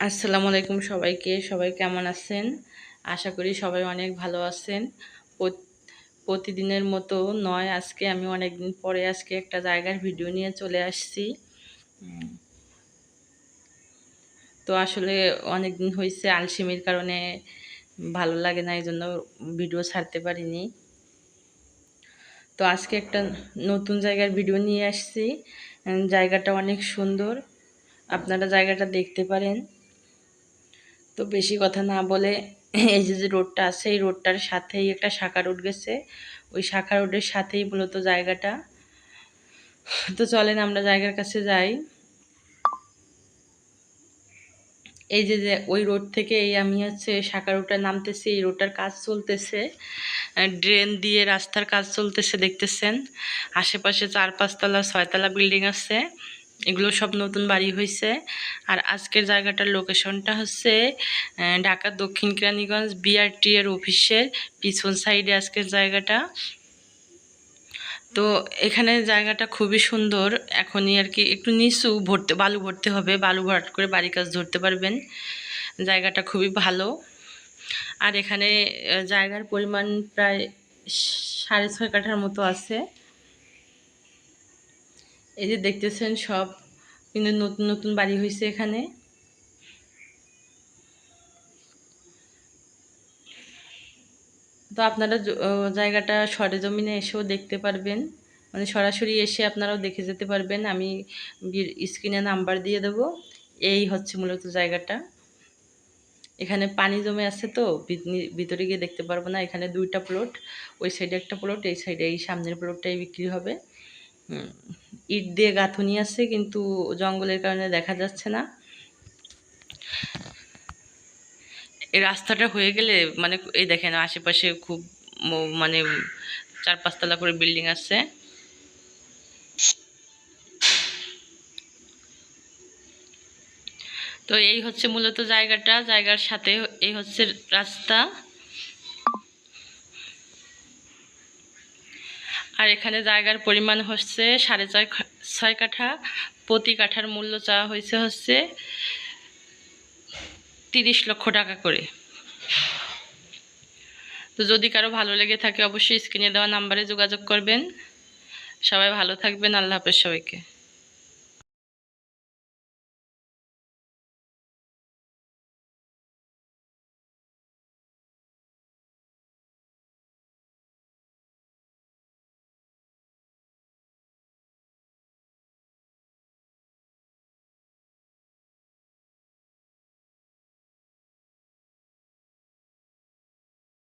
আসসালামু আলাইকুম সবাইকে। সবাই কেমন আছেন? আশা করি সবাই অনেক ভালো আছেন। প্রতিদিনের মতো নয়, আজকে আমি অনেকদিন পরে আজকে একটা জায়গার ভিডিও নিয়ে চলে আসছি। তো আসলে অনেকদিন হয়েছে, আলসেমির কারণে ভালো লাগে না, এই জন্য ভিডিও ছাড়তে পারিনি। তো আজকে একটা নতুন জায়গার ভিডিও নিয়ে আসছি। জায়গাটা অনেক সুন্দর, আপনারা জায়গাটা দেখতে পারেন। তো বেশি কথা না বলে, এই যে রোডটা আছে, এই রোডটার সাথেই একটা শাখা রোড গেছে, ওই শাখা রোডের সাথেই মূলত জায়গাটা। তো চলেন আমরা জায়গার কাছে যাই। এই যে ওই রোড থেকে এই আমি শাখা রোডটা নামতেছি, এই রোডটার কাজ চলতেছে, ড্রেন দিয়ে রাস্তার কাজ চলতেছে, দেখতেছেন। আশেপাশে 4-5 তলা 6 তলা বিল্ডিং আছে, এগুলো সব নতুন বাড়ি হয়েছে। আর আজকের জায়গাটার লোকেশনটা হচ্ছে ঢাকা দক্ষিণ কেরানীগঞ্জ বিআরটি এর অফিসের পিছন সাইডে আজকের জায়গাটা। তো এখানে জায়গাটা খুবই সুন্দর। এখনই আর কি একটু নিচু, বালু ভরতে হবে, বালু ভরাট করে বাড়ি কাজ ধরতে পারবেন। জায়গাটা খুবই ভালো। আর এখানে জায়গার পরিমাণ প্রায় 6.5 কাঠার মতো আছে। এই যে দেখতেছেন, সব কিন্তু নতুন নতুন বাড়ি হয়েছে এখানে। তো আপনারা জায়গাটা সরেজমিনে এসেও দেখতে পারবেন, মানে সরাসরি এসে আপনারাও দেখে যেতে পারবেন। আমি স্ক্রিনে নাম্বার দিয়ে দেব। এই হচ্ছে মূলত জায়গাটা। এখানে পানি জমে আছে, তো ভিতরে গিয়ে দেখতে পারবো না। এখানে 2টা প্লট, ওই সাইডে একটা প্লট, এই সাইডে এই সামনের প্লটটাই বিক্রি হবে। ইট দিয়ে গাঁথুনি আছে, কিন্তু জঙ্গলের কারণে দেখা যাচ্ছে না। এই রাস্তাটা হয়ে গেলে মানে এই দেখেন আশেপাশে খুব মানে 4-5 তলা করে বিল্ডিং আছে। তো এই হচ্ছে মূলত জায়গাটা, জায়গার সাথে এই হচ্ছে রাস্তা। আর এখানে জায়গার পরিমাণ হচ্ছে 6.5 কাঠা। প্রতি কাঠার মূল্য চাওয়া হচ্ছে 30 লক্ষ টাকা করে। তো যদি কারো ভালো লেগে থাকে অবশ্যই স্ক্রিনে দেওয়া নাম্বারে যোগাযোগ করবেন। সবাই ভালো থাকবেন। আল্লাহ হাফেজ সবাইকে।